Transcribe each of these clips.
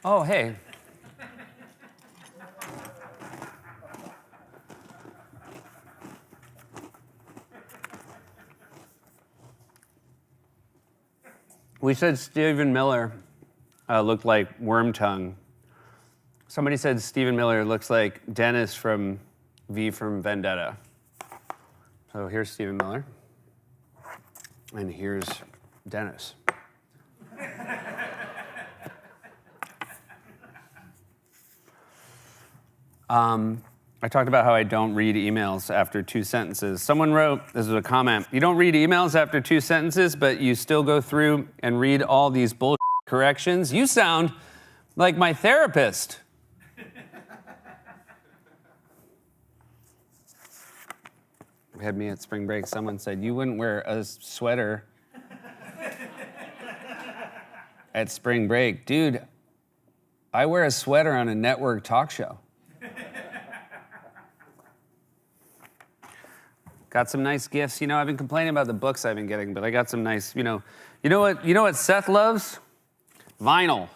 Oh, hey. We said Stephen Miller looked like Wormtongue. Somebody said Stephen Miller looks like Dennis from V from Vendetta. So here's Stephen Miller. And here's Dennis. I talked about how I don't read emails after 2 sentences. Someone wrote, this is a comment, you don't read emails after 2 sentences, but you still go through and read all these bullshit corrections? You sound like my therapist. Had me at spring break, someone said, you wouldn't wear a sweater at spring break. Dude, I wear a sweater on a network talk show. Got some nice gifts. You know, I've been complaining about the books I've been getting, but I got some nice, you know what Seth loves? Vinyl.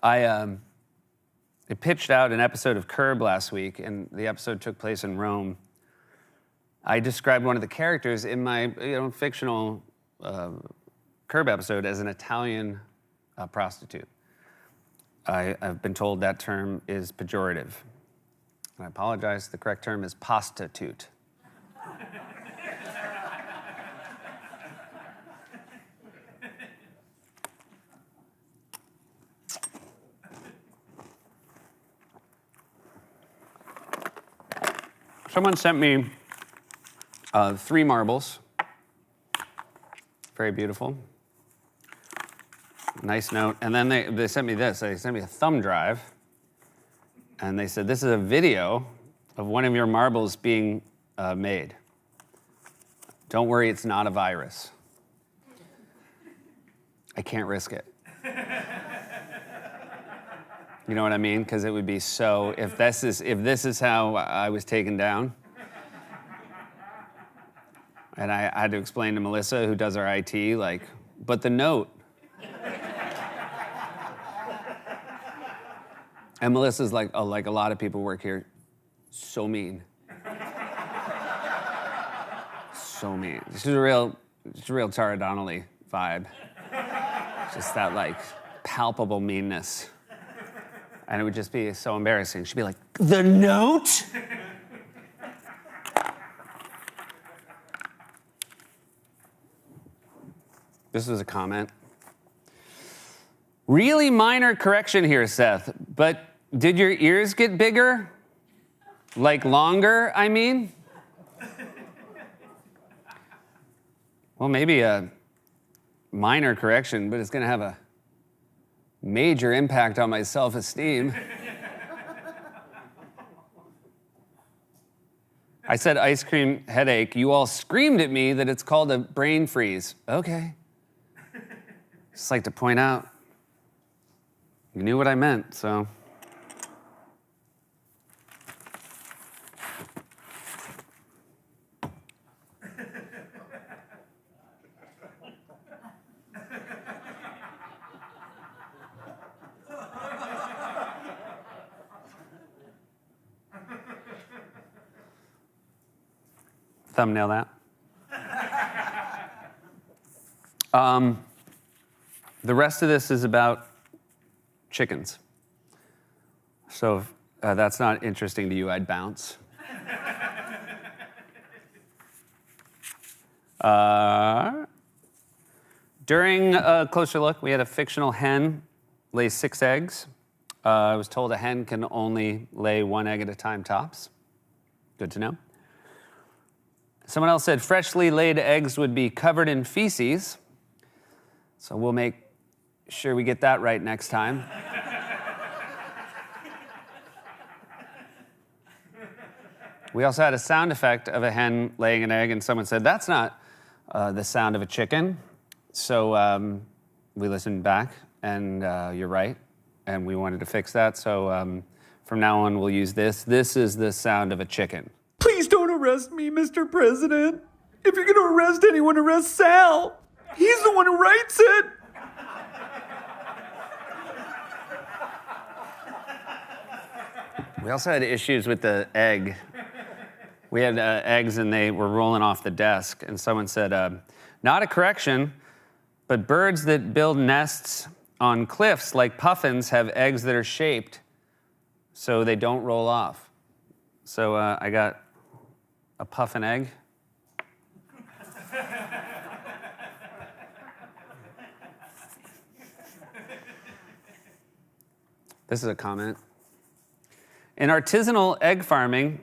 I pitched out an episode of Curb last week, and the episode took place in Rome. I described one of the characters in my fictional Curb episode as an Italian prostitute. I've been told that term is pejorative. And I apologize, the correct term is prostitute. Someone sent me 3 marbles. Very beautiful. Nice note. And then they sent me this. They sent me a thumb drive. And they said, this is a video of one of your marbles being made. Don't worry, it's not a virus. I can't risk it. You know what I mean? Because it would be so, if this is how I was taken down, and I had to explain to Melissa, who does our IT, like, but the note. And Melissa's like, oh, like a lot of people work here, so mean. So mean. This is a real Tara Donnelly vibe. Just that, like, palpable meanness. And it would just be so embarrassing. She'd be like, the note? This was a comment. Really minor correction here, Seth, but did your ears get bigger? Like longer, I mean? Well, maybe a minor correction, but it's gonna have a major impact on my self-esteem. I said ice cream headache. You all screamed at me that it's called a brain freeze. Okay. Just like to point out, you knew what I meant, so. Thumbnail that. The rest of this is about chickens. So if that's not interesting to you, I'd bounce. During a closer look, we had a fictional hen lay 6 eggs. I was told a hen can only lay 1 egg at a time tops. Good to know. Someone else said freshly laid eggs would be covered in feces. So we'll make sure we get that right next time. We also had a sound effect of a hen laying an egg, and someone said, that's not the sound of a chicken. So we listened back, and you're right, and we wanted to fix that. So From now on, we'll use this. This is the sound of a chicken. Please don't arrest me, Mr. President. If you're gonna arrest anyone, arrest Sal. He's the one who writes it. We also had issues with the egg. We had eggs and they were rolling off the desk, and someone said, not a correction, but birds that build nests on cliffs like puffins have eggs that are shaped so they don't roll off. So I got a puffin egg. This is a comment. In artisanal egg farming,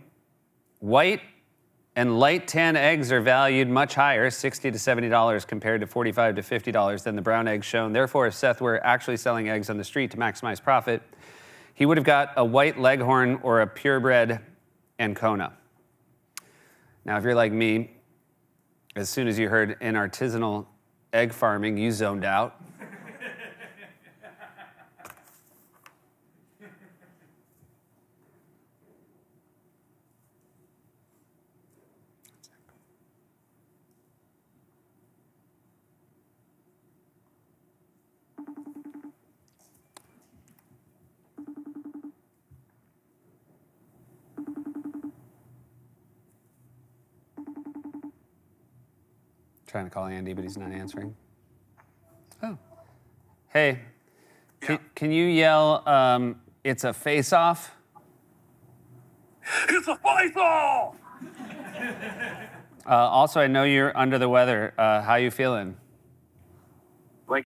white and light tan eggs are valued much higher, $60 to $70 compared to $45 to $50 than the brown eggs shown. Therefore, if Seth were actually selling eggs on the street to maximize profit, he would have got a white leghorn or a purebred Ancona. Now, if you're like me, as soon as you heard in artisanal egg farming, you zoned out. Trying to call Andy, but he's not answering. Oh. Hey, can you yell, it's a face-off? It's a face-off! Also, I know you're under the weather. How you feeling? Like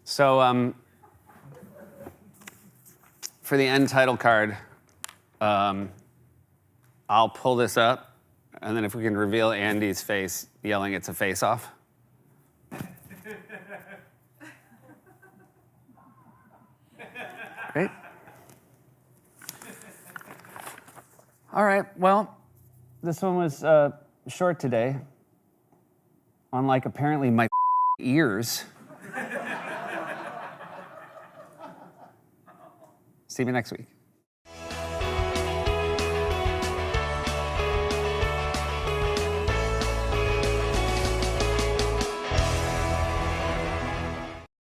So, for the end title card, I'll pull this up, and then if we can reveal Andy's face yelling it's a face-off. Great. All right, well, this one was short today. Unlike apparently my ears. See you next week.